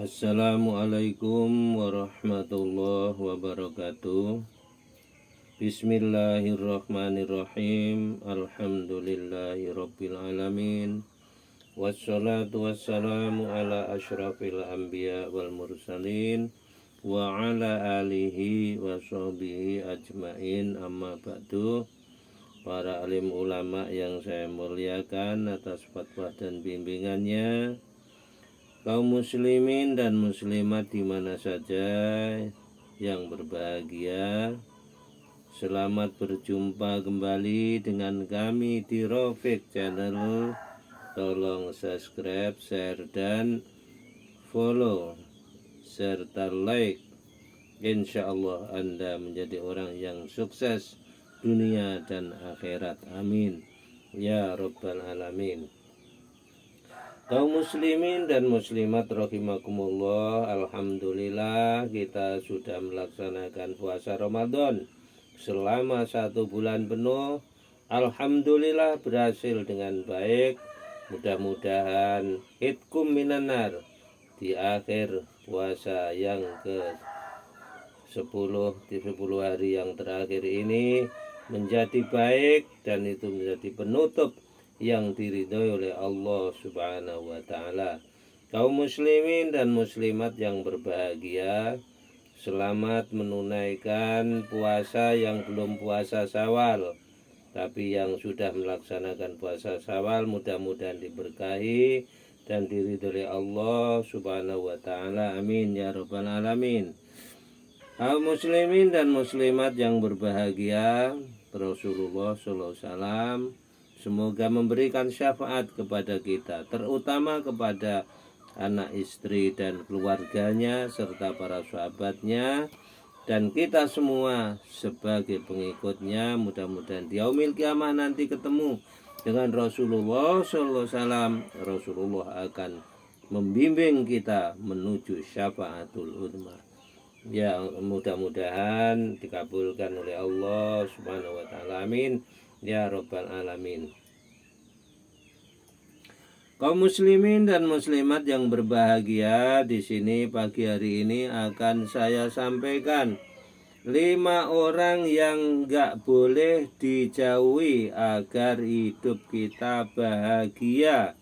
Assalamualaikum warahmatullahi wabarakatuh. Bismillahirrahmanirrahim. Alhamdulillahirabbil alamin. Wassalatu wassalamu ala asyrafil anbiya wal mursalin wa ala alihi wa sahbihi ajmain, amma ba'du. Para alim ulama yang saya muliakan atas fatwa dan bimbingannya, kaum muslimin dan muslimat di mana saja yang berbahagia, selamat berjumpa kembali dengan kami di Rafiq Channel. Tolong subscribe, share, dan follow serta like. Insya Allah Anda menjadi orang yang sukses dunia dan akhirat. Amin ya rabbal alamin. Kaum muslimin dan muslimat rahimakumullah, alhamdulillah kita sudah melaksanakan puasa Ramadan selama 1 bulan penuh. Alhamdulillah berhasil dengan baik. Mudah-mudahan hitkum minanar di akhir puasa yang ke-10 di 10 hari yang terakhir ini menjadi baik, dan itu menjadi penutup yang diridhoi oleh Allah Subhanahu wa taala. Kaum muslimin dan muslimat yang berbahagia, selamat menunaikan puasa yang belum puasa Syawal. Tapi yang sudah melaksanakan puasa Syawal mudah-mudahan diberkahi dan diridhoi Allah Subhanahu wa taala. Amin ya rabbal alamin. Kaum muslimin dan muslimat yang berbahagia, Rasulullah sallallahu alaihi wasallam semoga memberikan syafaat kepada kita, terutama kepada anak istri dan keluarganya serta para sahabatnya, dan kita semua sebagai pengikutnya. Mudah-mudahan di yaumil kiamah nanti ketemu dengan Rasulullah sallallahu alaihi wasallam. Rasulullah akan membimbing kita menuju syafaatul uzma. Ya, mudah-mudahan dikabulkan oleh Allah Subhanahu wa taala. Amin ya rabbal alamin. Kaum muslimin dan muslimat yang berbahagia, di sini pagi hari ini akan saya sampaikan 5 orang yang gak boleh dijauhi agar hidup kita bahagia.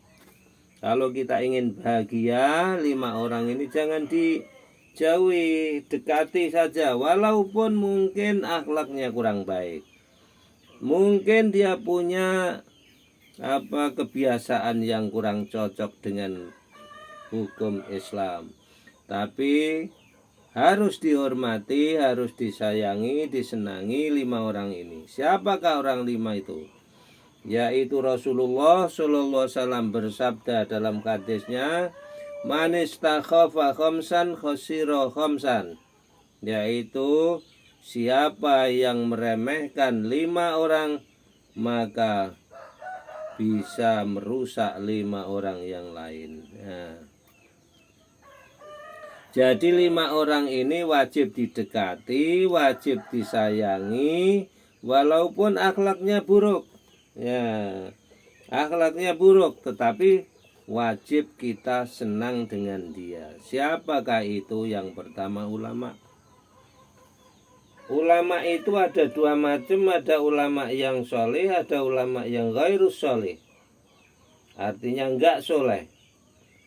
Kalau kita ingin bahagia, 5 orang ini jangan dijauhi, dekati saja. Walaupun mungkin akhlaknya kurang baik, mungkin dia punya kebiasaan yang kurang cocok dengan hukum Islam, tapi harus dihormati, harus disayangi, disenangi 5 orang ini. Siapakah orang 5 itu? Yaitu Rasulullah sallallahu alaihi wasallam bersabda dalam hadisnya, man istakhafa khamsan khasira khamsan, yaitu siapa yang meremehkan 5 orang maka bisa merusak 5 orang yang lain. Jadi 5 orang ini wajib didekati, wajib disayangi, walaupun akhlaknya buruk. Akhlaknya buruk, tetapi wajib kita senang dengan dia. Siapakah itu? Yang pertama, ulama. Ulama itu ada 2 macam, ada ulama yang soleh, ada ulama yang ghairus soleh. Artinya enggak soleh.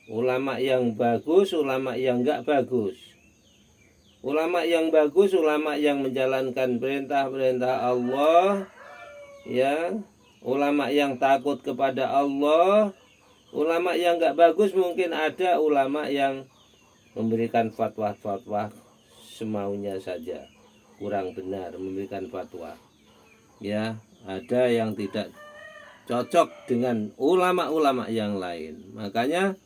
Ulama yang bagus, ulama yang enggak bagus. Ulama yang bagus, ulama yang menjalankan perintah-perintah Allah, ya. Ulama yang takut kepada Allah. Ulama yang enggak bagus mungkin ada ulama yang memberikan fatwa-fatwa semaunya saja, kurang benar memberikan fatwa. Ya, ada yang tidak cocok dengan ulama-ulama yang lain. Makanya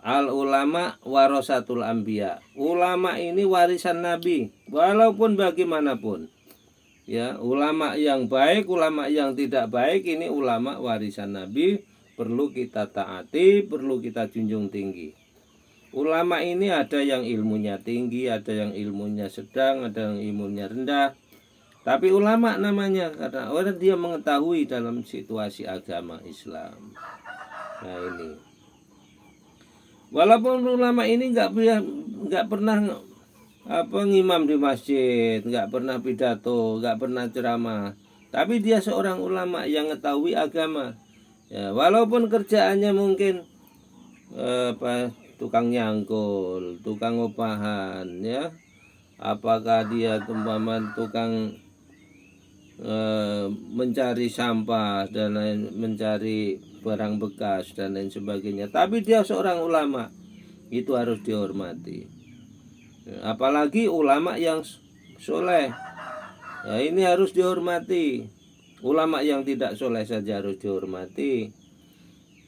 al ulama warasatul anbiya. Ulama ini warisan Nabi, walaupun bagaimanapun. Ya, ulama yang baik, ulama yang tidak baik, ini ulama warisan Nabi, perlu kita taati, perlu kita junjung tinggi. Ulama ini ada yang ilmunya tinggi, ada yang ilmunya sedang, ada yang ilmunya rendah. Tapi ulama namanya karena orang dia mengetahui dalam situasi agama Islam. Nah ini. Walaupun ulama ini nggak pernah ngimam di masjid, nggak pernah pidato, nggak pernah ceramah, tapi dia seorang ulama yang mengetahui agama. Ya, walaupun kerjaannya mungkin tukang nyangkul, tukang upahan, ya, apakah dia tukang mencari sampah dan lain, mencari barang bekas dan lain sebagainya, tapi dia seorang ulama, itu harus dihormati. Apalagi ulama yang soleh, ya, ini harus dihormati. Ulama yang tidak soleh saja harus dihormati.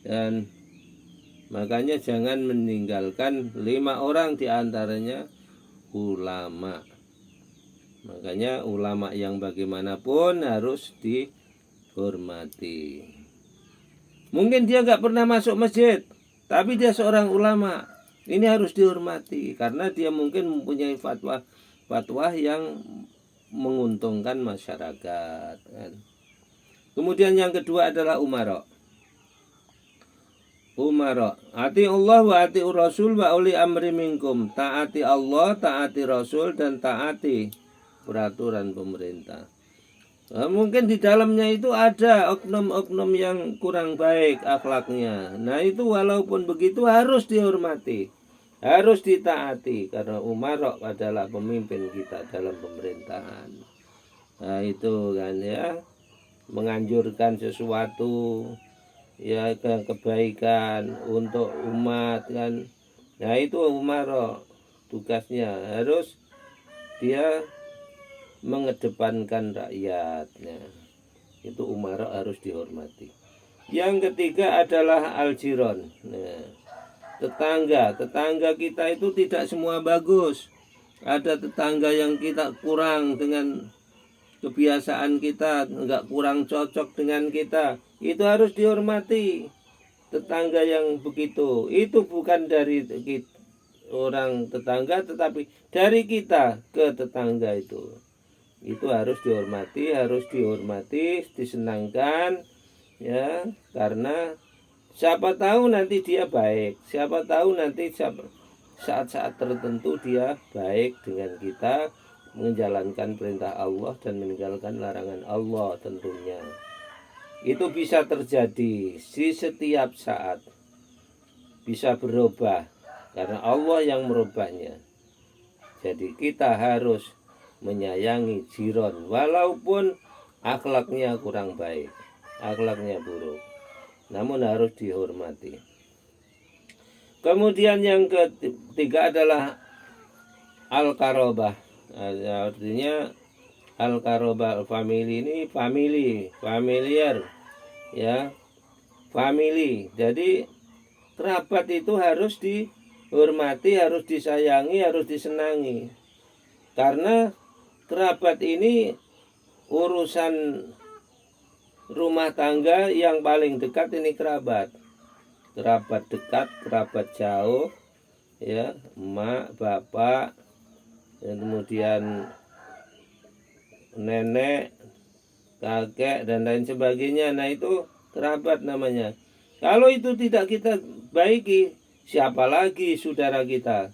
Dan makanya jangan meninggalkan 5 orang diantaranya ulama. Makanya ulama yang bagaimanapun harus dihormati. Mungkin dia nggak pernah masuk masjid, tapi dia seorang ulama. Ini harus dihormati karena dia mungkin mempunyai fatwa yang menguntungkan masyarakat. Kemudian yang kedua adalah umara. Ati Allah wa ati Rasul wa uli amri minkum. Taati Allah, taati Rasul, dan taati peraturan pemerintah. Mungkin di dalamnya itu ada oknum-oknum yang kurang baik akhlaknya. Nah itu walaupun begitu harus dihormati, harus ditaati, karena umara adalah pemimpin kita dalam pemerintahan. Nah itu kan, ya, menganjurkan sesuatu, ya, kebaikan untuk umat kan. Nah itu umara tugasnya, harus dia mengedepankan rakyatnya. Itu umara harus dihormati. Yang ketiga adalah aljiron. Nah, tetangga kita itu tidak semua bagus. Ada tetangga yang kita kurang dengan kebiasaan kita, enggak kurang cocok dengan kita. Itu harus dihormati. Tetangga yang begitu itu bukan dari orang tetangga, tetapi dari kita ke tetangga itu harus dihormati, disenangkan, ya, karena siapa tahu nanti dia baik, siapa tahu nanti saat-saat tertentu dia baik dengan kita, menjalankan perintah Allah dan meninggalkan larangan Allah tentunya. Itu bisa terjadi di setiap saat, bisa berubah karena Allah yang merubahnya. Jadi kita harus menyayangi jiron walaupun akhlaknya kurang baik, akhlaknya buruk, namun harus dihormati. Kemudian yang ketiga adalah al-qarabah. Artinya al-qarabah, family ini familiar, ya, family. Jadi kerabat itu harus dihormati, harus disayangi, harus disenangi. Karena kerabat ini urusan rumah tangga yang paling dekat ini kerabat. Kerabat dekat, kerabat jauh, ya, emak, bapak, dan kemudian nenek, kakek, dan lain sebagainya. Nah itu kerabat namanya. Kalau itu tidak kita baiki, siapa lagi saudara kita?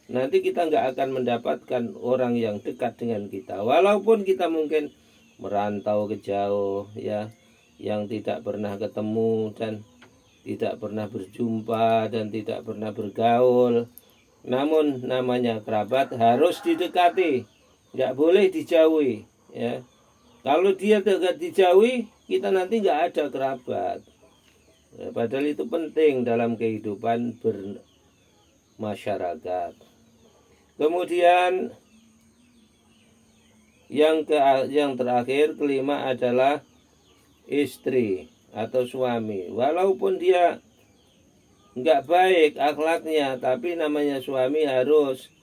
Nanti kita nggak akan mendapatkan orang yang dekat dengan kita. Walaupun kita mungkin merantau ke jauh, ya, yang tidak pernah ketemu dan tidak pernah berjumpa dan tidak pernah bergaul, namun namanya kerabat harus didekati, nggak boleh dijauhi, ya. Kalau dia tidak dijauhi, kita nanti nggak ada kerabat. Ya, padahal itu penting dalam kehidupan bermasyarakat. Kemudian yang terakhir, kelima adalah istri atau suami. Walaupun dia nggak baik akhlaknya, tapi namanya suami harus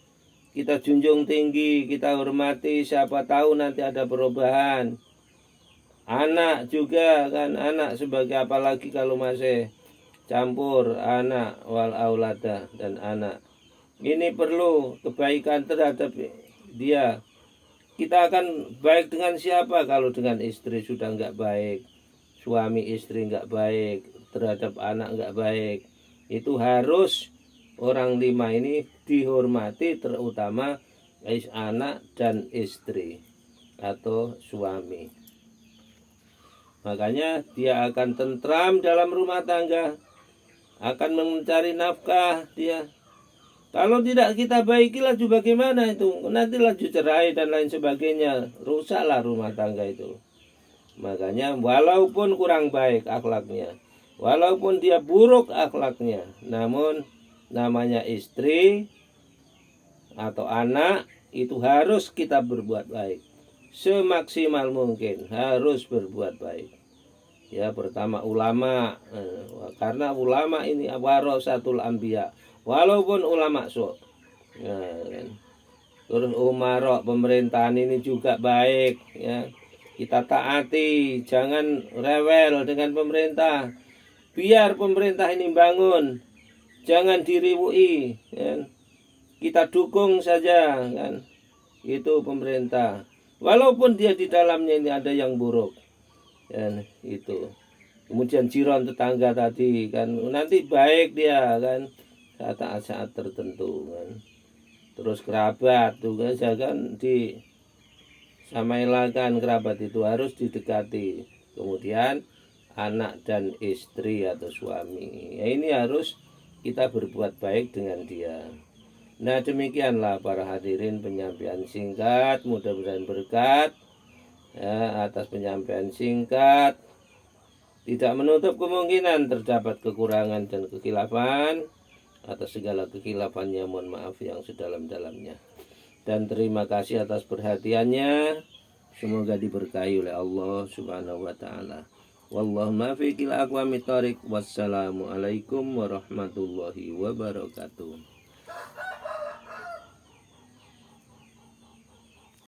kita junjung tinggi, kita hormati. Siapa tahu nanti ada perubahan. Anak juga kan, anak sebagai, apalagi kalau masih campur anak wal aulada dan anak. Ini perlu kebaikan terhadap dia. Kita akan baik dengan siapa kalau dengan istri sudah nggak baik, suami istri nggak baik, terhadap anak nggak baik. Itu harus orang 5 ini dihormati, terutama anak dan istri atau suami. Makanya dia akan tentram dalam rumah tangga, akan mencari nafkah dia. Kalau tidak kita baiki laju bagaimana itu? Nanti laju cerai dan lain sebagainya, rusaklah rumah tangga itu. Makanya walaupun kurang baik akhlaknya, walaupun dia buruk akhlaknya, namun namanya istri atau anak itu harus kita berbuat baik. Semaksimal mungkin harus berbuat baik. Ya, pertama ulama, karena ulama ini warasatul anbiya, walaupun ulama sok. Terus umarok, pemerintahan ini juga baik, ya. Kita taati, jangan rewel dengan pemerintah. Biar pemerintah ini bangun, jangan diriwui, ya. Kita dukung saja, kan. Itu pemerintah. Walaupun dia di dalamnya ini ada yang buruk, ya, itu. Kemudian jiran tetangga tadi, kan, nanti baik dia, kan, saat-saat tertentu, kan. Terus kerabat juga jangan disamailakan, kerabat itu harus didekati. Kemudian anak dan istri atau suami, ya ini harus kita berbuat baik dengan dia. Nah, demikianlah para hadirin penyampaian singkat, mudah-mudahan berkat ya, atas penyampaian singkat. Tidak menutup kemungkinan terdapat kekurangan dan kekhilafan. Atas segala kekhilafannya mohon maaf yang sedalam-dalamnya. Dan terima kasih atas perhatiannya. Semoga diberkahi oleh Allah Subhanahu wa taala. Wallahumma fiqil aqwamit thoriq. Wassalamualaikum warahmatullahi wabarakatuh.